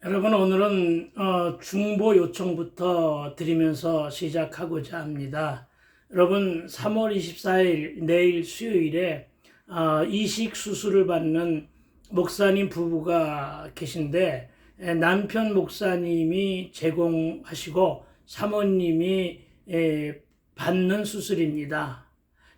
여러분, 오늘은 중보 요청부터 드리면서 시작하고자 합니다. 여러분, 3월 24일 내일 수요일에 이식 수술을 받는 목사님 부부가 계신데, 남편 목사님이 제공하시고 사모님이 받는 수술입니다.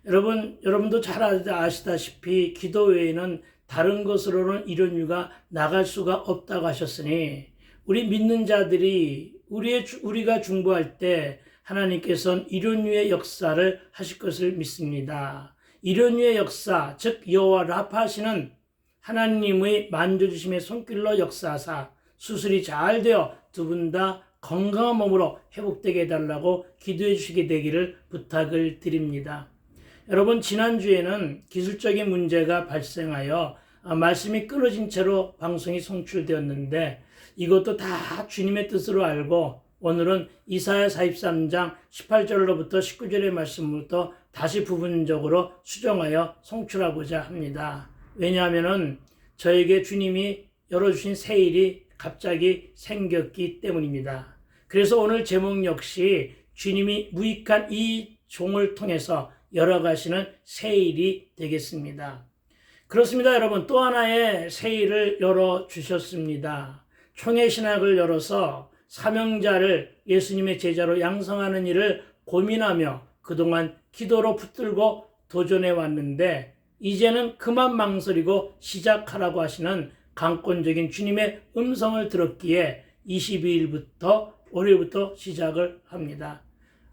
여러분도 잘 아시다시피 기도 외에는 다른 것으로는 이런 가 나갈 수가 없다고 하셨으니, 우리 믿는 자들이 우리가 중보할 때 하나님께서는 이런류의 역사를 하실 것을 믿습니다. 이런류의 역사, 즉 여호와 라파 하시는 하나님의 만져주심의 손길로 역사하사 수술이 잘 되어 두 분 다 건강한 몸으로 회복되게 해달라고 기도해 주시게 되기를 부탁을 드립니다. 여러분, 지난주에는 기술적인 문제가 발생하여 말씀이 끊어진 채로 방송이 송출되었는데, 이것도 다 주님의 뜻으로 알고 오늘은 이사야 43장 18절로부터 19절의 말씀부터 다시 부분적으로 수정하여 송출하고자 합니다. 왜냐하면 저에게 주님이 열어주신 새 일이 갑자기 생겼기 때문입니다. 그래서 오늘 제목 역시 주님이 무익한 이 종을 통해서 열어가시는 새 일이 되겠습니다. 그렇습니다, 여러분. 또 하나의 새 일을 열어주셨습니다. 총회 신학을 열어서 사명자를 예수님의 제자로 양성하는 일을 고민하며 그동안 기도로 붙들고 도전해 왔는데, 이제는 그만 망설이고 시작하라고 하시는 강권적인 주님의 음성을 들었기에 22일부터 월요일부터 시작을 합니다.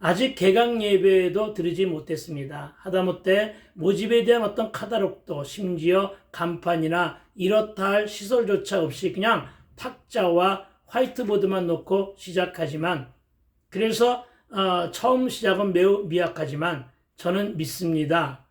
아직 개강 예배도 드리지 못했습니다. 하다못해 모집에 대한 어떤 카탈로그도, 심지어 간판이나 이렇다 할 시설조차 없이 그냥 탁자와 화이트보드만 놓고 시작하지만, 그래서 처음 시작은 매우 미약하지만 저는 믿습니다.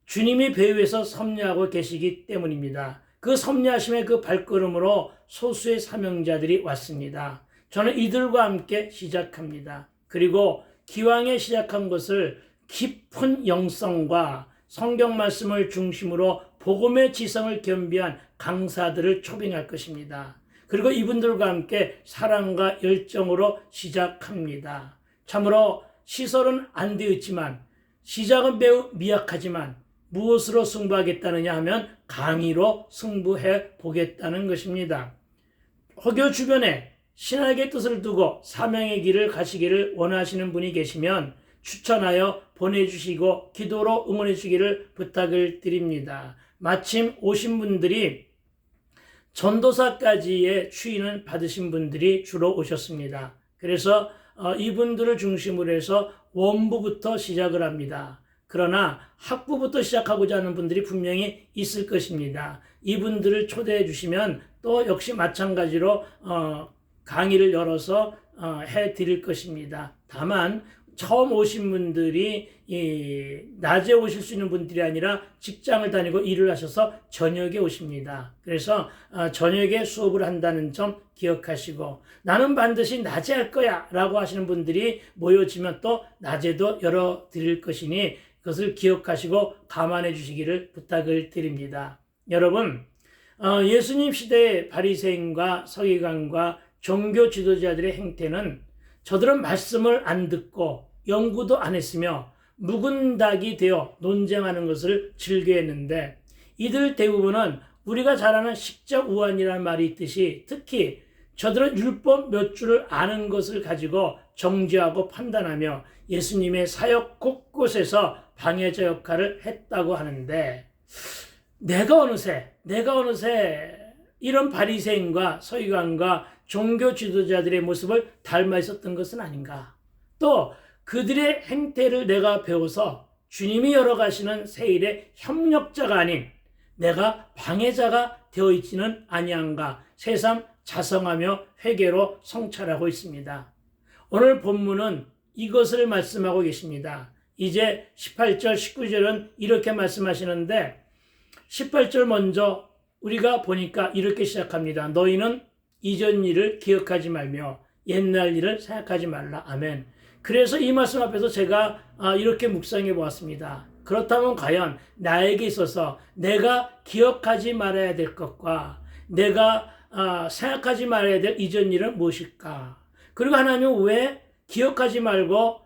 주님이 배후에서 섭리하고 계시기 때문입니다. 그 섭리하심의 그 발걸음으로 소수의 사명자들이 왔습니다. 저는 이들과 함께 시작합니다. 그리고 기왕에 시작한 것을 깊은 영성과 성경 말씀을 중심으로 복음의 지성을 겸비한 강사들을 초빙할 것입니다. 그리고 이분들과 함께 사랑과 열정으로 시작합니다. 참으로 시설은 안 되어 있지만, 시작은 매우 미약하지만 무엇으로 승부하겠다느냐 하면 강의로 승부해 보겠다는 것입니다. 혹여 주변에 신학의 뜻을 두고 사명의 길을 가시기를 원하시는 분이 계시면 추천하여 보내주시고 기도로 응원해 주기를 부탁을 드립니다. 마침 오신 분들이 전도사까지의 추인을 받으신 분들이 주로 오셨습니다. 그래서 이분들을 중심으로 해서 원부부터 시작을 합니다. 그러나 학부부터 시작하고자 하는 분들이 분명히 있을 것입니다. 이분들을 초대해 주시면 또 역시 마찬가지로 강의를 열어서 해드릴 것입니다. 다만 처음 오신 분들이 낮에 오실 수 있는 분들이 아니라 직장을 다니고 일을 하셔서 저녁에 오십니다. 그래서 저녁에 수업을 한다는 점 기억하시고, 나는 반드시 낮에 할 거야 라고 하시는 분들이 모여지면 또 낮에도 열어드릴 것이니 그것을 기억하시고 감안해 주시기를 부탁을 드립니다. 여러분, 예수님 시대의 바리새인과 서기관과 종교 지도자들의 행태는, 저들은 말씀을 안 듣고 연구도 안 했으며 묵은 닭이 되어 논쟁하는 것을 즐겨했는데, 이들 대부분은 우리가 잘 아는 식적 우환이라는 말이 있듯이, 특히 저들은 율법 몇 줄을 아는 것을 가지고 정죄하고 판단하며 예수님의 사역 곳곳에서 방해자 역할을 했다고 하는데, 내가 어느새 이런 바리새인과 서기관과 종교 지도자들의 모습을 닮아 있었던 것은 아닌가? 또 그들의 행태를 내가 배워서 주님이 열어가시는 새 일의 협력자가 아닌 내가 방해자가 되어 있지는 아니한가? 새삼 자성하며 회개로 성찰하고 있습니다. 오늘 본문은 이것을 말씀하고 계십니다. 이제 18절, 19절은 이렇게 말씀하시는데, 18절 먼저 우리가 보니까 이렇게 시작합니다. 너희는 이전 일을 기억하지 말며 옛날 일을 생각하지 말라. 아멘. 그래서 이 말씀 앞에서 제가 이렇게 묵상해 보았습니다. 그렇다면 과연 나에게 있어서 내가 기억하지 말아야 될 것과 내가 생각하지 말아야 될 이전 일은 무엇일까? 그리고 하나님은 왜 기억하지 말고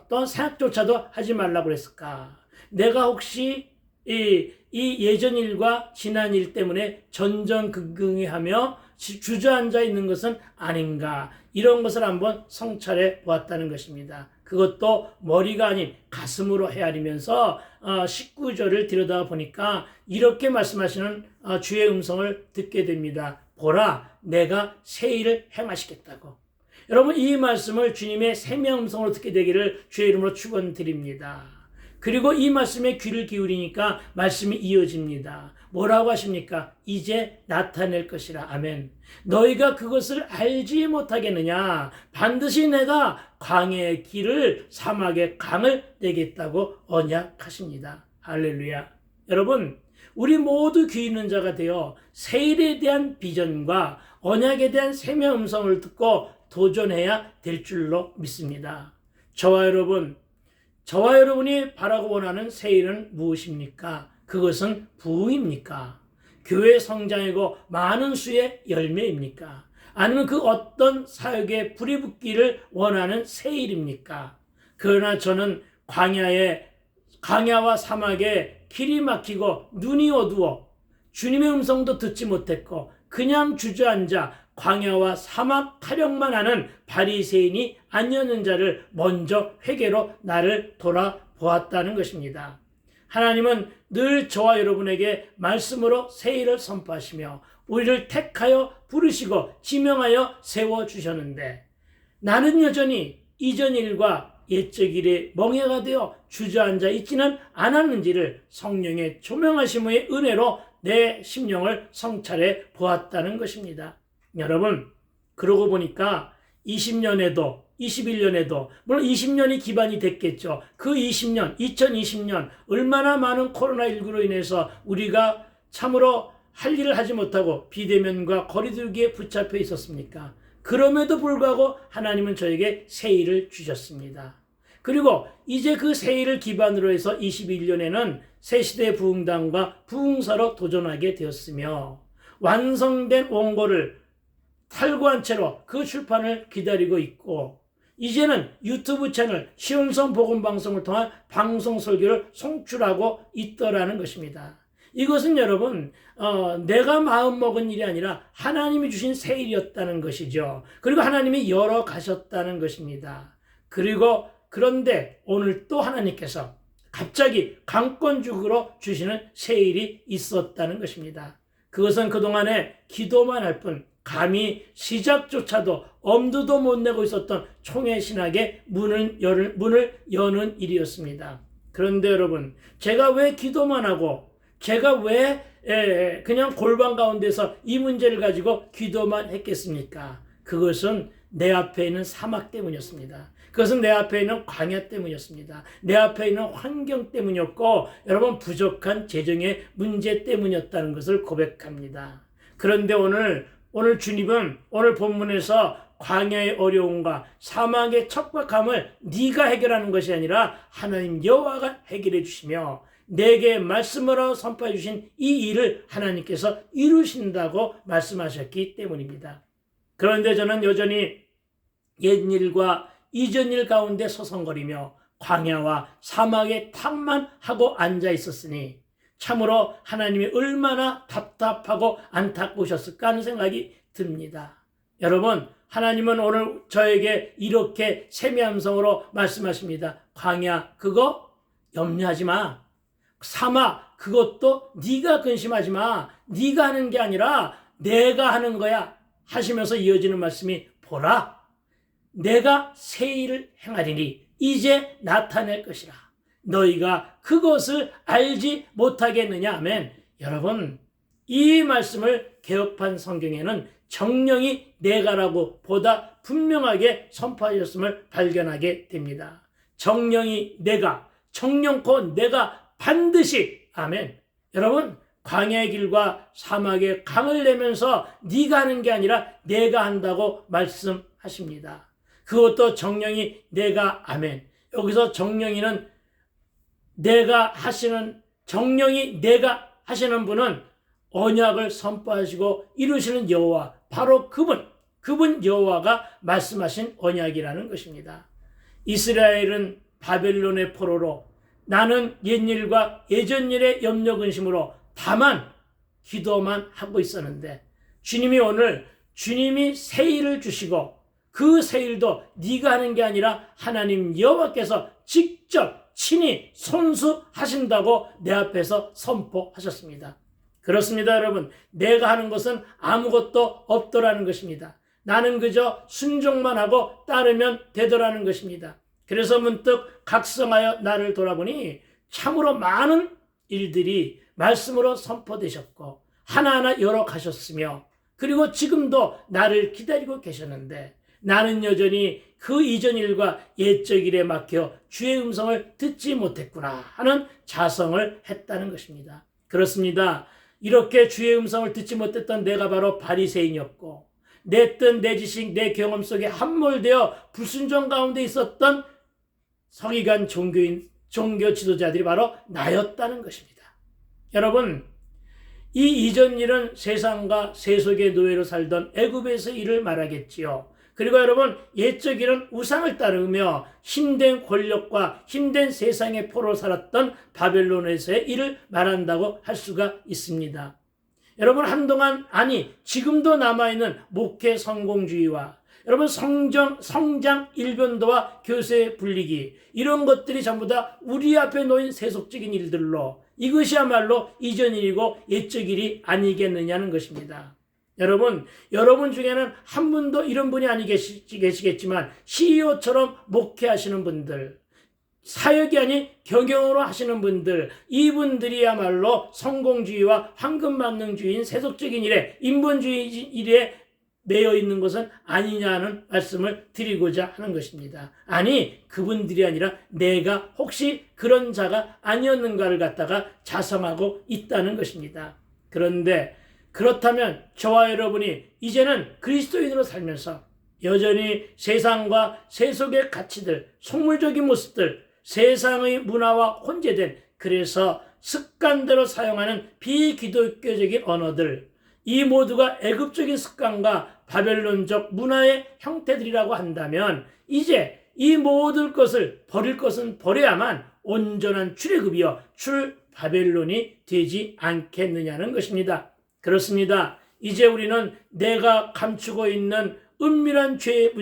또 생각조차도 하지 말라고 그랬을까? 내가 혹시 이 예전 일과 지난 일 때문에 전전긍긍해하며 주저앉아 있는 것은 아닌가? 이런 것을 한번 성찰해 보았다는 것입니다. 그것도 머리가 아닌 가슴으로 헤아리면서 19절을 들여다보니까 이렇게 말씀하시는 주의 음성을 듣게 됩니다. 보라, 내가 새 일을 행하시겠다고. 여러분, 이 말씀을 주님의 생명 음성으로 듣게 되기를 주의 이름으로 축원드립니다. 그리고 이 말씀에 귀를 기울이니까 말씀이 이어집니다. 뭐라고 하십니까? 이제 나타낼 것이라. 아멘. 너희가 그것을 알지 못하겠느냐? 반드시 내가 광야의 길을 사막의 강을 내겠다고 언약하십니다. 할렐루야. 여러분, 우리 모두 귀 있는 자가 되어 세일에 대한 비전과 언약에 대한 생명 음성을 듣고 도전해야 될 줄로 믿습니다. 저와 여러분이 바라고 원하는 세일은 무엇입니까? 그것은 부흥입니까? 교회 성장이고 많은 수의 열매입니까? 아니면 그 어떤 사역에 불이 붙기를 원하는 세일입니까? 그러나 저는 광야와 사막에 길이 막히고 눈이 어두워 주님의 음성도 듣지 못했고 그냥 주저앉아 광야와 사막 타령만 하는 바리새인이 아니었는 자를 먼저 회개로 나를 돌아보았다는 것입니다. 하나님은 늘 저와 여러분에게 말씀으로 세일을 선포하시며 우리를 택하여 부르시고 지명하여 세워주셨는데 나는 여전히 이전 일과 옛적 일에 멍해가 되어 주저앉아 있지는 않았는지를 성령의 조명하심의 은혜로 내 심령을 성찰해 보았다는 것입니다. 여러분, 그러고 보니까 20년에도 21년에도 물론 20년이 기반이 됐겠죠. 그 2020년 얼마나 많은 코로나19로 인해서 우리가 참으로 할 일을 하지 못하고 비대면과 거리두기에 붙잡혀 있었습니까? 그럼에도 불구하고 하나님은 저에게 새 일을 주셨습니다. 그리고 이제 그 새 일을 기반으로 해서 21년에는 새시대 부흥단과 부흥사로 도전하게 되었으며 완성된 원고를 탈구한 채로 그 출판을 기다리고 있고 이제는 유튜브 채널 시온성 복음방송을 통한 방송 설교를 송출하고 있더라는 것입니다. 이것은 여러분 내가 마음먹은 일이 아니라 하나님이 주신 새 일이었다는 것이죠. 그리고 하나님이 열어가셨다는 것입니다. 그런데 오늘 또 하나님께서 갑자기 강권죽으로 주시는 새 일이 있었다는 것입니다. 그것은 그동안에 기도만 할 뿐 감히 시작조차도 엄두도 못 내고 있었던 총회 신학의 문을 여는 일이었습니다. 그런데 여러분, 제가 왜 기도만 하고 제가 왜 그냥 골방 가운데서 이 문제를 가지고 기도만 했겠습니까? 그것은 내 앞에 있는 사막 때문이었습니다. 그것은 내 앞에 있는 광야 때문이었습니다. 내 앞에 있는 환경 때문이었고 여러분 부족한 재정의 문제 때문이었다는 것을 고백합니다. 그런데 오늘 주님은 오늘 본문에서 광야의 어려움과 사막의 척박함을 네가 해결하는 것이 아니라 하나님 여호와가 해결해 주시며 내게 말씀으로 선포해 주신 이 일을 하나님께서 이루신다고 말씀하셨기 때문입니다. 그런데 저는 여전히 옛일과 이전일 가운데 서성거리며 광야와 사막의 탐만 하고 앉아 있었으니 참으로 하나님이 얼마나 답답하고 안타까우셨을까 하는 생각이 듭니다. 여러분, 하나님은 오늘 저에게 이렇게 세미함성으로 말씀하십니다. 광야 그거 염려하지 마. 사막 그것도 네가 근심하지 마. 네가 하는 게 아니라 내가 하는 거야 하시면서 이어지는 말씀이 보라 내가 새 일을 행하리니 이제 나타낼 것이라. 너희가 그것을 알지 못하겠느냐. 아멘. 여러분, 이 말씀을 개혁판 성경에는 정령이 내가라고 보다 분명하게 선포하셨음을 발견하게 됩니다. 정령이 내가, 정령코 내가 반드시. 아멘. 여러분, 광야의 길과 사막의 강을 내면서 네가 하는 게 아니라 내가 한다고 말씀하십니다. 그것도 정령이 내가. 아멘. 여기서 정령이 내가 하시는 분은 언약을 선포하시고 이루시는 여호와, 바로 그분 여호와가 말씀하신 언약이라는 것입니다. 이스라엘은 바벨론의 포로로 나는 옛일과 예전일의 염려 근심으로 다만 기도만 하고 있었는데, 주님이 오늘 주님이 새 일을 주시고 그 새 일도 네가 하는 게 아니라 하나님 여호와께서 직접 친히 손수하신다고 내 앞에서 선포하셨습니다. 그렇습니다, 여러분. 내가 하는 것은 아무것도 없더라는 것입니다. 나는 그저 순종만 하고 따르면 되더라는 것입니다. 그래서 문득 각성하여 나를 돌아보니 참으로 많은 일들이 말씀으로 선포되셨고 하나하나 열어가셨으며, 그리고 지금도 나를 기다리고 계셨는데 나는 여전히 그 이전 일과 옛적 일에 막혀 주의 음성을 듣지 못했구나 하는 자성을 했다는 것입니다. 그렇습니다. 이렇게 주의 음성을 듣지 못했던 내가 바로 바리새인이었고, 내 뜻, 내 지식, 내 경험 속에 함몰되어 불순종 가운데 있었던 서기관 종교 지도자들이 바로 나였다는 것입니다. 여러분, 이 이전 일은 세상과 세속의 노예로 살던 애굽에서의 일을 말하겠지요. 그리고 여러분, 옛적 일은 우상을 따르며 힘든 권력과 힘든 세상의 포로 살았던 바벨론에서의 일을 말한다고 할 수가 있습니다. 여러분, 한동안, 아니 지금도 남아있는 목회 성공주의와 여러분 성장 일변도와 교세 분리기, 이런 것들이 전부 다 우리 앞에 놓인 세속적인 일들로 이것이야말로 이전 일이고 옛적 일이 아니겠느냐는 것입니다. 여러분 중에는 한 분도 이런 분이 아니 계시겠지만 CEO처럼 목회하시는 분들, 사역이 아닌 경영으로 하시는 분들, 이분들이야말로 성공주의와 황금만능주의인 세속적인 일에, 인본주의 일에 매여 있는 것은 아니냐는 말씀을 드리고자 하는 것입니다. 아니, 그분들이 아니라 내가 혹시 그런 자가 아니었는가를 갖다가 자성하고 있다는 것입니다. 그런데 그렇다면 저와 여러분이 이제는 그리스도인으로 살면서 여전히 세상과 세속의 가치들, 속물적인 모습들, 세상의 문화와 혼재된, 그래서 습관대로 사용하는 비기독교적인 언어들, 이 모두가 애굽적인 습관과 바벨론적 문화의 형태들이라고 한다면 이제 이 모든 것을 버릴 것은 버려야만 온전한 출애굽이여 출 바벨론이 되지 않겠느냐는 것입니다. 그렇습니다. 이제 우리는 내가 감추고 있는 은밀한 죄의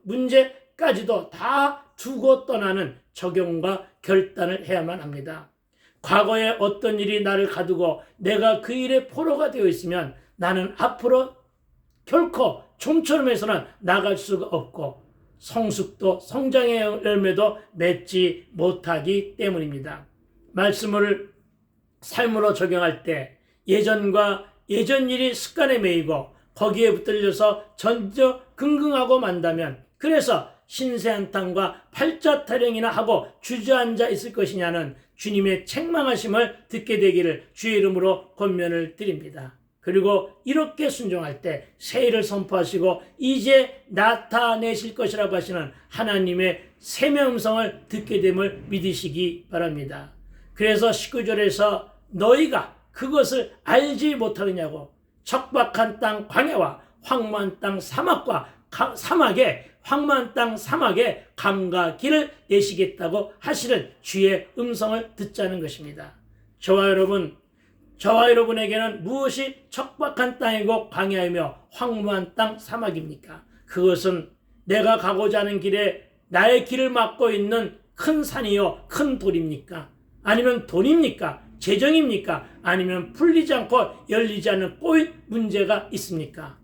문제까지도 다 두고 떠나는 적용과 결단을 해야만 합니다. 과거에 어떤 일이 나를 가두고 내가 그 일의 포로가 되어 있으면 나는 앞으로 결코 좀처럼 해서는 나갈 수가 없고 성숙도 성장의 열매도 맺지 못하기 때문입니다. 말씀을 삶으로 적용할 때 예전과 예전 일이 습관에 매이고 거기에 붙들려서 전저긍긍하고 만다면, 그래서 신세한탄과 팔자타령이나 하고 주저앉아 있을 것이냐는 주님의 책망하심을 듣게 되기를 주의 이름으로 권면을 드립니다. 그리고 이렇게 순종할 때 새 일을 선포하시고 이제 나타내실 것이라고 하시는 하나님의 샘의 음성을 듣게 됨을 믿으시기 바랍니다. 그래서 19절에서 너희가 그것을 알지 못하느냐고, 척박한 땅 광야와 황무한 땅 황무한 땅 사막에 감과 길을 내시겠다고 하시는 주의 음성을 듣자는 것입니다. 저와 여러분에게는 무엇이 척박한 땅이고 광야이며 황무한 땅 사막입니까? 그것은 내가 가고자 하는 길에 나의 길을 막고 있는 큰 산이요 큰 돌입니까? 아니면 돈입니까? 재정입니까? 아니면 풀리지 않고 열리지 않는 꼬인 문제가 있습니까?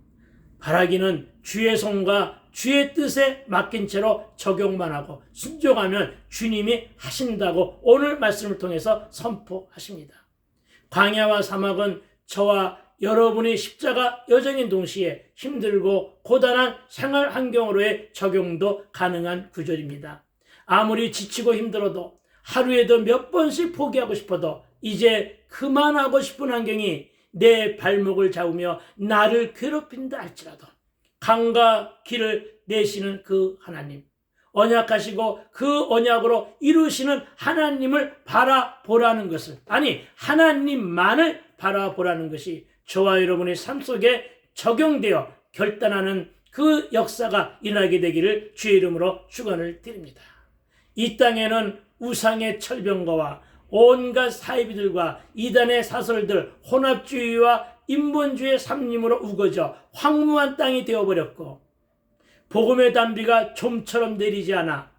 바라기는 주의 손과 주의 뜻에 맡긴 채로 적용만 하고 순종하면 주님이 하신다고 오늘 말씀을 통해서 선포하십니다. 광야와 사막은 저와 여러분의 십자가 여정인 동시에 힘들고 고단한 생활 환경으로의 적용도 가능한 구절입니다. 아무리 지치고 힘들어도 하루에도 몇 번씩 포기하고 싶어도 이제 그만하고 싶은 환경이 내 발목을 잡으며 나를 괴롭힌다 할지라도 강과 길을 내시는 그 하나님, 언약하시고 그 언약으로 이루시는 하나님을 바라보라는 것을, 아니 하나님만을 바라보라는 것이 저와 여러분의 삶 속에 적용되어 결단하는 그 역사가 일어나게 되기를 주의 이름으로 축원을 드립니다. 이 땅에는 우상의 철병거와 온갖 사이비들과 이단의 사설들, 혼합주의와 인본주의의 삼림으로 우거져 황무한 땅이 되어버렸고, 복음의 단비가 좀처럼 내리지 않아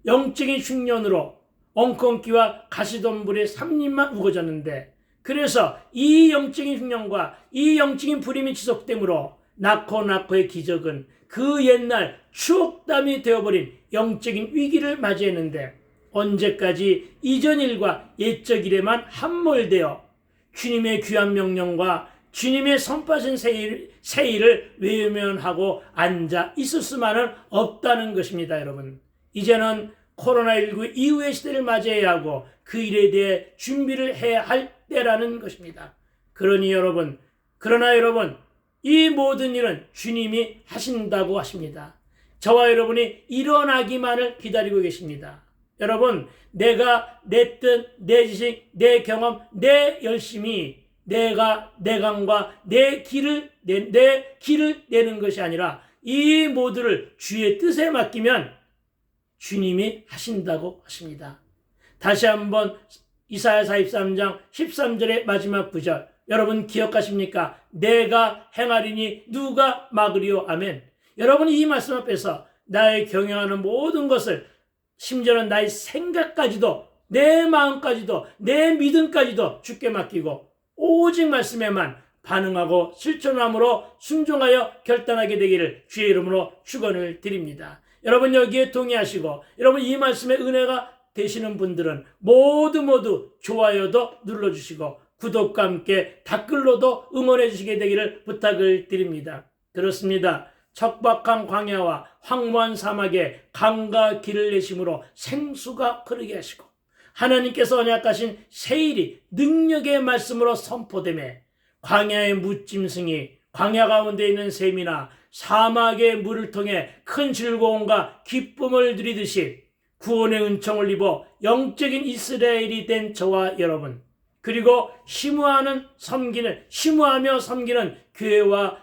영적인 흉년으로 엉겅퀴와 가시덤불의 삼림만 우거졌는데, 그래서 이 영적인 흉년과 이 영적인 불임이 지속되므로 나코의 기적은 그 옛날 추억담이 되어버린 영적인 위기를 맞이했는데, 언제까지 이전 일과 옛적 일에만 함몰되어 주님의 귀한 명령과 주님의 선파신 세일을 외면하고 앉아 있을 수만은 없다는 것입니다. 여러분, 이제는 코로나19 이후의 시대를 맞이해야 하고 그 일에 대해 준비를 해야 할 때라는 것입니다. 그러나 여러분, 이 모든 일은 주님이 하신다고 하십니다. 저와 여러분이 일어나기만을 기다리고 계십니다. 여러분, 내가 내 뜻, 내 지식, 내 경험, 내 열심이 내 감과 내 길을 내는 것이 아니라 이 모두를 주의 뜻에 맡기면 주님이 하신다고 하십니다. 다시 한번 이사야 43장 13절의 마지막 구절, 여러분 기억하십니까? 내가 행하리니 누가 막으리요? 아멘. 여러분이 이 말씀 앞에서 나의 경영하는 모든 것을, 심지어는 나의 생각까지도, 내 마음까지도, 내 믿음까지도 주께 맡기고 오직 말씀에만 반응하고 실천함으로 순종하여 결단하게 되기를 주의 이름으로 축원을 드립니다. 여러분 여기에 동의하시고 여러분 이 말씀의 은혜가 되시는 분들은 모두 좋아요도 눌러주시고 구독과 함께 댓글로도 응원해 주시게 되기를 부탁을 드립니다. 그렇습니다. 척박한 광야와 황무한 사막에 강과 길을 내심으로 생수가 흐르게 하시고 하나님께서 언약하신 세일이 능력의 말씀으로 선포되매 광야의 무짐승이 광야 가운데 있는 샘이나 사막의 물을 통해 큰 즐거움과 기쁨을 누리듯이 구원의 은총을 입어 영적인 이스라엘이 된 저와 여러분, 그리고 심무하며 섬기는 교회와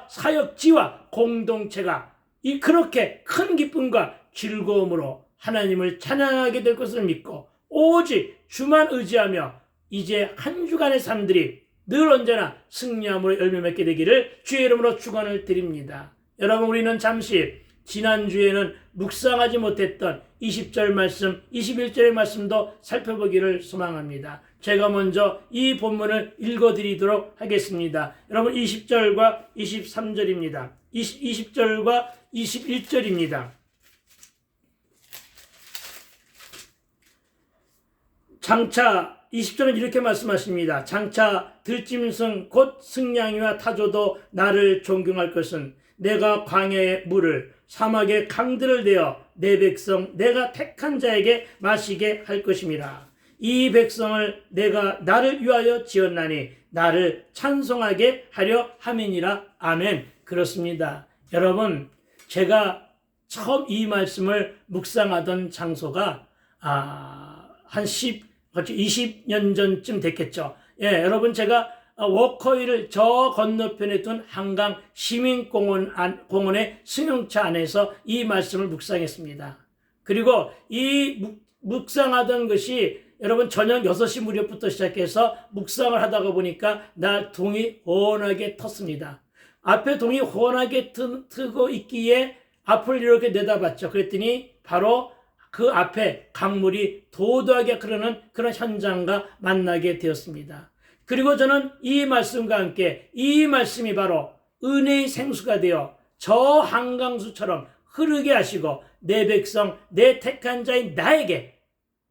사역지와 공동체가 그렇게 큰 기쁨과 즐거움으로 하나님을 찬양하게 될 것을 믿고 오직 주만 의지하며 이제 한 주간의 삶들이 늘 언제나 승리함으로 열매 맺게 되기를 주의 이름으로 축원을 드립니다. 여러분, 우리는 잠시 지난주에는 묵상하지 못했던 20절 말씀, 21절의 말씀도 살펴보기를 소망합니다. 제가 먼저 이 본문을 읽어드리도록 하겠습니다. 여러분 20절과 23절입니다. 20절과 21절입니다. 장차 20절은 이렇게 말씀하십니다. 장차 들짐승 곧 승냥이와 타조도 나를 존경할 것은 내가 광야의 물을 사막의 강들을 내어 내 백성 내가 택한 자에게 마시게 할 것임이라. 이 백성을 내가 나를 위하여 지었나니 나를 찬송하게 하려 함이니라. 아멘. 그렇습니다. 여러분, 제가 처음 이 말씀을 묵상하던 장소가 한 20년 전쯤 됐겠죠. 예, 여러분, 제가 워커힐을 저 건너편에 둔 한강 시민공원의 승용차 안에서 이 말씀을 묵상했습니다. 그리고 이 묵상하던 것이 여러분 저녁 6시 무렵부터 시작해서 묵상을 하다가 보니까 나 동이 훤하게 텄습니다. 앞에 동이 훤하게 트고 있기에 앞을 이렇게 내다봤죠. 그랬더니 바로 그 앞에 강물이 도도하게 흐르는 그런 현장과 만나게 되었습니다. 그리고 저는 이 말씀과 함께 이 말씀이 바로 은혜의 생수가 되어 저 한강수처럼 흐르게 하시고 내 백성, 내 택한 자인 나에게,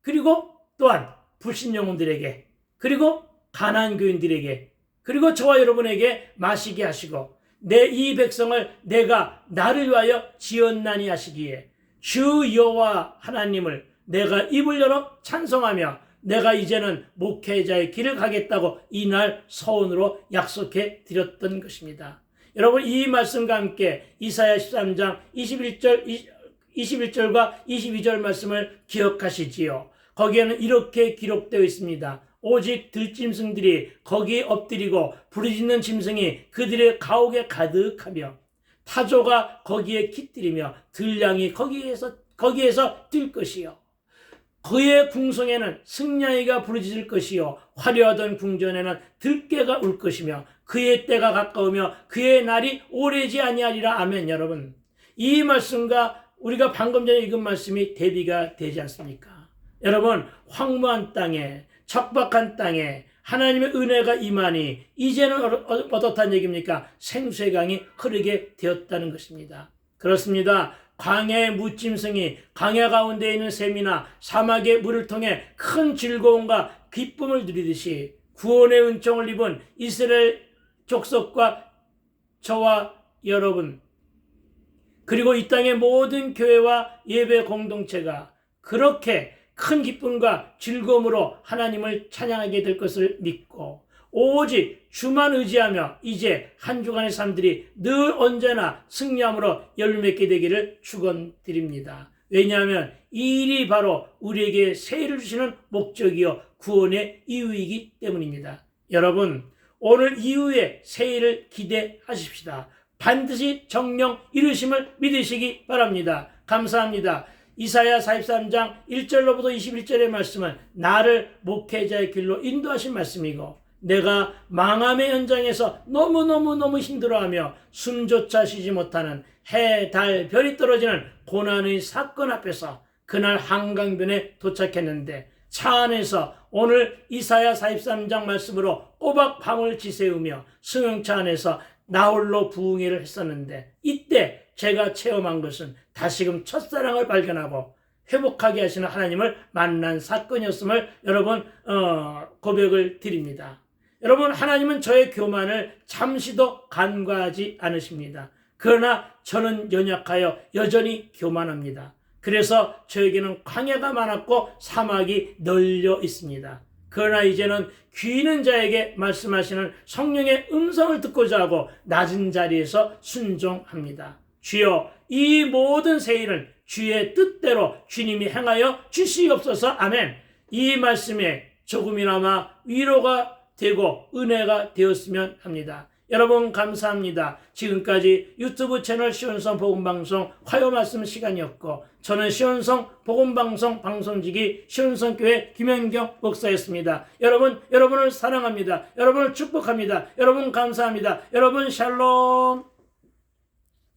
그리고 또한 불신 영혼들에게, 그리고 가난한 교인들에게, 그리고 저와 여러분에게 마시게 하시고 내 이 백성을 내가 나를 위하여 지었나니 하시기에 주 여호와 하나님을 내가 입을 열어 찬송하며 내가 이제는 목회자의 길을 가겠다고 이날 서원으로 약속해 드렸던 것입니다. 여러분, 이 말씀과 함께 이사야 13장 21절과 22절 말씀을 기억하시지요. 거기에는 이렇게 기록되어 있습니다. 오직 들짐승들이 거기에 엎드리고 부르짖는 짐승이 그들의 가옥에 가득하며 타조가 거기에 깃들이며 들량이 거기에서 뛸 것이요 그의 궁성에는 승냥이가 부르짖을 것이요 화려하던 궁전에는 들깨가 울 것이며 그의 때가 가까우며 그의 날이 오래지 아니하리라. 아멘. 여러분, 이 말씀과 우리가 방금 전에 읽은 말씀이 대비가 되지 않습니까? 여러분, 황무한 땅에, 척박한 땅에 하나님의 은혜가 임하니 이제는 어떻다는 얘기입니까? 생수의 강이 흐르게 되었다는 것입니다. 그렇습니다. 광야의 무짐승이 광야 가운데 있는 샘이나 사막의 물을 통해 큰 즐거움과 기쁨을 누리듯이 구원의 은총을 입은 이스라엘 족속과 저와 여러분, 그리고 이 땅의 모든 교회와 예배 공동체가 그렇게 큰 기쁨과 즐거움으로 하나님을 찬양하게 될 것을 믿고 오직 주만 의지하며 이제 한 주간의 삶들이 늘 언제나 승리함으로 열매맺게 되기를 축원드립니다. 왜냐하면 이 일이 바로 우리에게 세일을 주시는 목적이요 구원의 이유이기 때문입니다. 여러분, 오늘 이후에 세일을 기대하십시다. 반드시 정령 이루심을 믿으시기 바랍니다. 감사합니다. 이사야 43장 1절로부터 21절의 말씀은 나를 목회자의 길로 인도하신 말씀이고 내가 망함의 현장에서 너무너무 힘들어하며 숨조차 쉬지 못하는 해, 달, 별이 떨어지는 고난의 사건 앞에서 그날 한강변에 도착했는데 차 안에서 오늘 이사야 43장 말씀으로 꼬박 밤을 지새우며 승용차 안에서 나홀로 부흥회를 했었는데 이때 제가 체험한 것은 다시금 첫사랑을 발견하고 회복하게 하시는 하나님을 만난 사건이었음을 여러분 고백을 드립니다. 여러분, 하나님은 저의 교만을 잠시도 간과하지 않으십니다. 그러나 저는 연약하여 여전히 교만합니다. 그래서 저에게는 광야가 많았고 사막이 널려 있습니다. 그러나 이제는 귀 있는 자에게 말씀하시는 성령의 음성을 듣고자 하고 낮은 자리에서 순종합니다. 주여, 이 모든 세일을 주의 뜻대로 주님이 행하여 주시옵소서. 아멘. 이 말씀에 조금이나마 위로가 되고 은혜가 되었으면 합니다. 여러분, 감사합니다. 지금까지 유튜브 채널 시온성 복음방송 화요말씀 시간이었고 저는 시온성 복음방송 방송직이 시온성교회 김현경 목사였습니다. 여러분을 사랑합니다. 여러분을 축복합니다. 여러분 감사합니다. 여러분 샬롬.